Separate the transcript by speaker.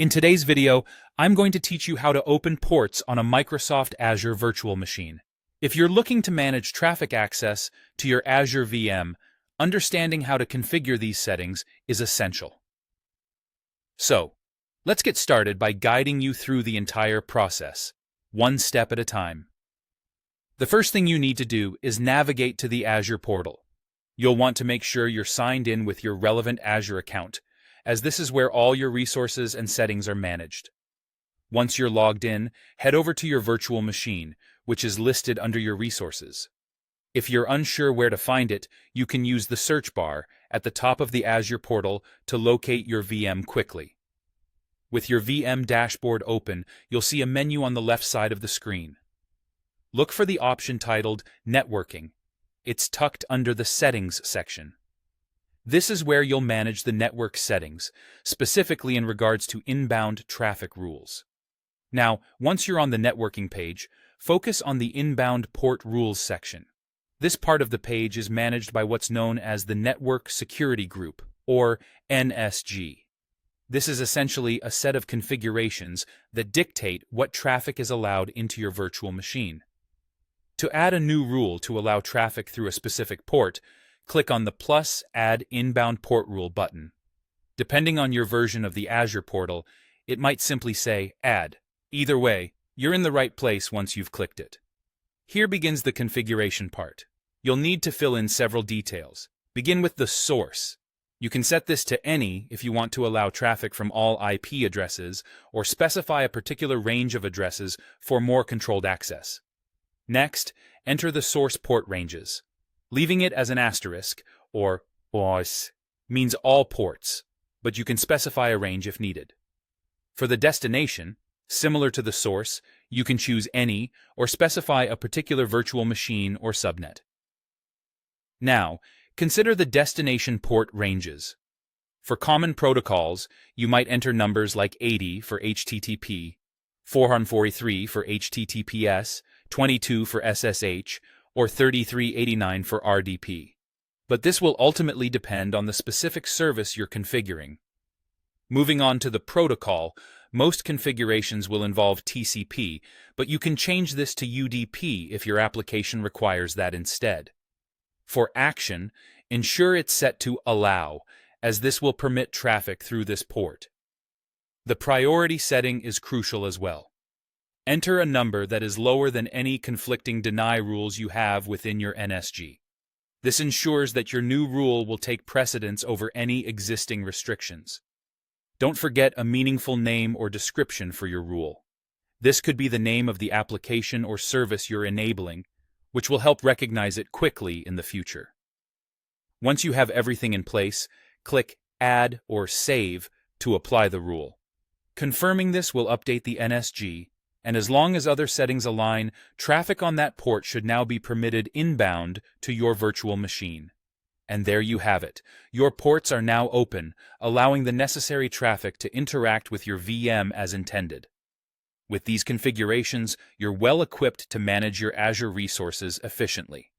Speaker 1: In today's video, I'm going to teach you how to open ports on a Microsoft Azure virtual machine. If you're looking to manage traffic access to your Azure VM, understanding how to configure these settings is essential. So, let's get started by guiding you through the entire process, one step at a time. The first thing you need to do is navigate to the Azure portal. You'll want to make sure you're signed in with your relevant Azure account, as this is where all your resources and settings are managed. Once you're logged in, head over to your virtual machine, which is listed under your resources. If you're unsure where to find it, you can use the search bar at the top of the Azure portal to locate your VM quickly. With your VM dashboard open, you'll see a menu on the left side of the screen. Look for the option titled Networking. It's tucked under the Settings section. This is where you'll manage the network settings, specifically in regards to inbound traffic rules. Now, once you're on the networking page, focus on the Inbound Port Rules section. This part of the page is managed by what's known as the Network Security Group, or NSG. This is essentially a set of configurations that dictate what traffic is allowed into your virtual machine. To add a new rule to allow traffic through a specific port, click on the plus Add Inbound Port Rule button. Depending on your version of the Azure portal, it might simply say Add. Either way, you're in the right place once you've clicked it. Here begins the configuration part. You'll need to fill in several details. Begin with the source. You can set this to any if you want to allow traffic from all IP addresses or specify a particular range of addresses for more controlled access. Next, enter the source port ranges. Leaving it as an asterisk, or OS, means all ports, but you can specify a range if needed. For the destination, similar to the source, you can choose any or specify a particular virtual machine or subnet. Now, consider the destination port ranges. For common protocols, you might enter numbers like 80 for HTTP, 443 for HTTPS, 22 for SSH, or 3389 for RDP. But this will ultimately depend on the specific service you're configuring. Moving on to the protocol, most configurations will involve TCP, but you can change this to UDP if your application requires that instead. For action, ensure it's set to Allow, as this will permit traffic through this port. The priority setting is crucial as well. Enter a number that is lower than any conflicting deny rules you have within your NSG. This ensures that your new rule will take precedence over any existing restrictions. Don't forget a meaningful name or description for your rule. This could be the name of the application or service you're enabling, which will help recognize it quickly in the future. Once you have everything in place, click Add or Save to apply the rule. Confirming this will update the NSG, and as long as other settings align, traffic on that port should now be permitted inbound to your virtual machine. And there you have it. Your ports are now open, allowing the necessary traffic to interact with your VM as intended. With these configurations, you're well equipped to manage your Azure resources efficiently.